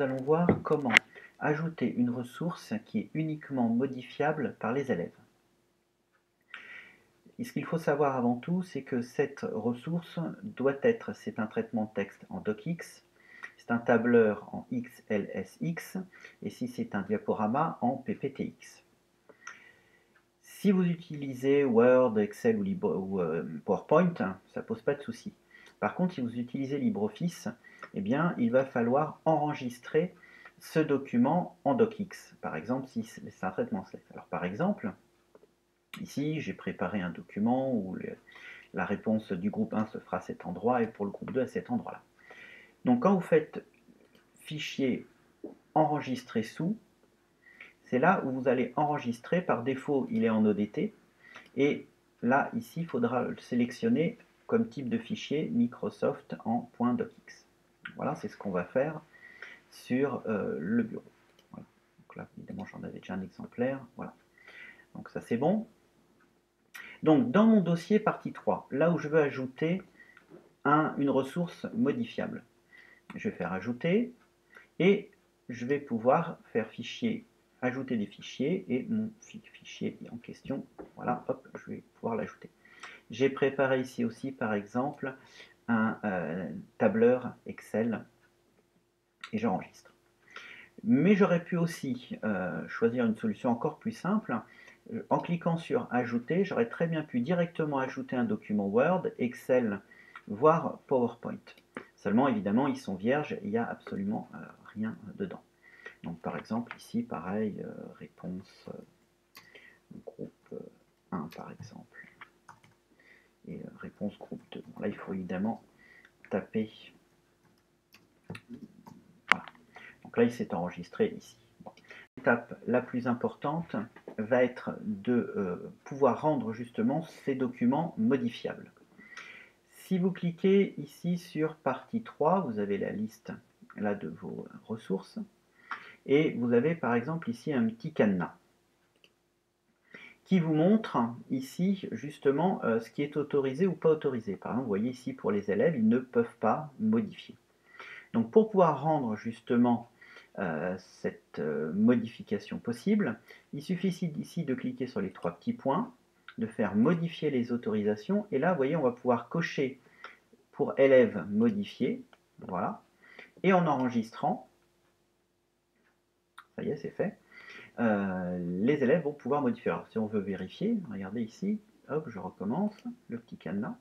nous allons voir comment ajouter une ressource qui est uniquement modifiable par les élèves. Et ce qu'il faut savoir avant tout, c'est que cette ressource doit être, c'est un traitement de texte en docx, c'est un tableur en XLSX, et si c'est un diaporama en PPTX. Si vous utilisez Word, Excel ou PowerPoint, ça ne pose pas de souci. Par contre, si vous utilisez LibreOffice, eh bien, il va falloir enregistrer ce document en docx. Par exemple, si c'est un traitement SLED. Alors, par exemple, ici, j'ai préparé un document où la réponse du groupe 1 se fera à cet endroit et pour le groupe 2 à cet endroit-là. Donc, quand vous faites fichier enregistrer sous, c'est là où vous allez enregistrer. Par défaut, il est en ODT. Et là, ici, il faudra le sélectionner comme type de fichier Microsoft en .docx. Voilà, c'est ce qu'on va faire sur le bureau. Voilà. Donc là, évidemment, j'en avais déjà un exemplaire. Voilà. Donc ça, c'est bon. Donc, dans mon dossier partie 3, là où je veux ajouter une ressource modifiable, je vais faire ajouter et je vais pouvoir faire fichier, ajouter des fichiers et mon fichier en question, voilà, hop, je vais pouvoir l'ajouter. J'ai préparé ici aussi, par exemple, un tableur Excel et j'enregistre. Mais j'aurais pu aussi choisir une solution encore plus simple. En cliquant sur Ajouter, j'aurais très bien pu directement ajouter un document Word, Excel, voire PowerPoint. Seulement, évidemment, ils sont vierges, il n'y a absolument rien dedans. Donc, par exemple, ici, pareil, réponse groupe 1, par exemple. Et réponse groupe 2. Bon, là, il faut évidemment taper. Voilà. Donc là, il s'est enregistré ici. Bon. L'étape la plus importante va être de pouvoir rendre justement ces documents modifiables. Si vous cliquez ici sur partie 3, vous avez la liste là de vos ressources. Et vous avez par exemple ici un petit cadenas qui vous montre ici justement ce qui est autorisé ou pas autorisé. Par exemple, vous voyez ici pour les élèves, ils ne peuvent pas modifier. Donc pour pouvoir rendre justement cette modification possible, il suffit ici de cliquer sur les trois petits points, de faire modifier les autorisations, et là vous voyez on va pouvoir cocher pour élèves modifiés, voilà, et en enregistrant, ça y est c'est fait, les élèves vont pouvoir modifier. Alors si on veut vérifier, regardez ici, hop je recommence, le petit cadenas,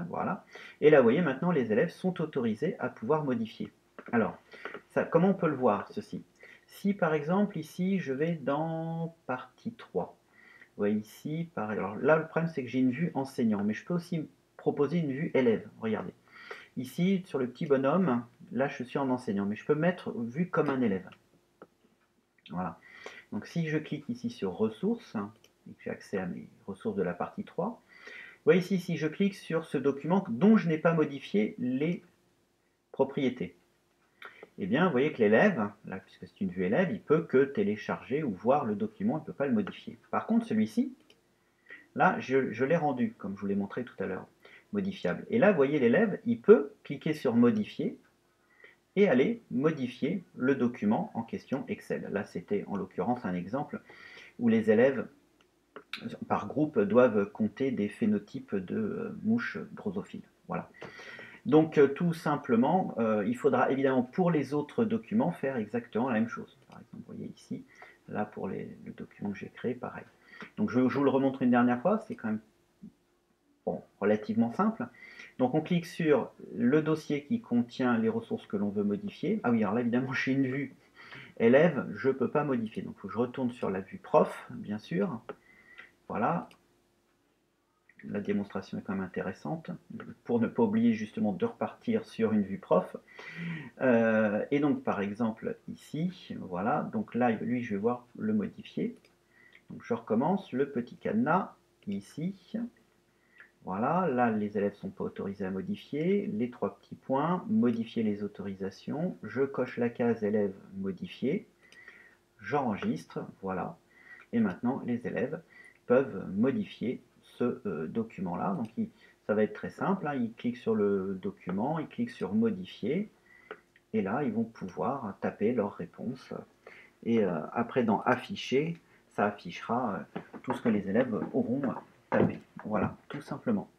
voilà. Et là, vous voyez, maintenant, les élèves sont autorisés à pouvoir modifier. Alors, comment on peut le voir, ceci? Si, par exemple, ici, je vais dans partie 3. Vous voyez ici, alors là, le problème, c'est que j'ai une vue enseignant, mais je peux aussi proposer une vue élève. Regardez. Ici, sur le petit bonhomme, là, je suis en enseignant, mais je peux mettre vue comme un élève. Voilà. Donc, si je clique ici sur ressources, et que j'ai accès à mes ressources de la partie 3, vous voyez ici, si je clique sur ce document dont je n'ai pas modifié les propriétés, eh bien, vous voyez que l'élève, là, puisque c'est une vue élève, il peut que télécharger ou voir le document, il ne peut pas le modifier. Par contre, celui-ci, là, je l'ai rendu, comme je vous l'ai montré tout à l'heure, modifiable. Et là, vous voyez l'élève, il peut cliquer sur modifier et aller modifier le document en question Excel. Là, c'était en l'occurrence un exemple où les élèves par groupe doivent compter des phénotypes de mouches drosophiles. Voilà. Donc tout simplement, il faudra évidemment pour les autres documents faire exactement la même chose. Par exemple, vous voyez ici, là pour le document que j'ai créé, pareil. Donc je vous le remontre une dernière fois, c'est quand même relativement simple. Donc on clique sur le dossier qui contient les ressources que l'on veut modifier. Ah oui, alors là évidemment j'ai une vue élève, je ne peux pas modifier. Donc il faut que je retourne sur la vue prof, bien sûr. Voilà, la démonstration est quand même intéressante, pour ne pas oublier justement de repartir sur une vue prof. Et donc par exemple ici, voilà, donc là lui je vais voir le modifier. Donc je recommence, le petit cadenas, ici. Voilà, là les élèves ne sont pas autorisés à modifier, les trois petits points, modifier les autorisations, je coche la case élève modifier, j'enregistre, voilà, et maintenant les élèves peuvent modifier ce document-là. Donc ça va être très simple, hein. Ils cliquent sur le document, ils cliquent sur modifier, Et là, ils vont pouvoir taper leurs réponses. Et après, dans Afficher, ça affichera tout ce que les élèves auront tapé. Voilà, tout simplement.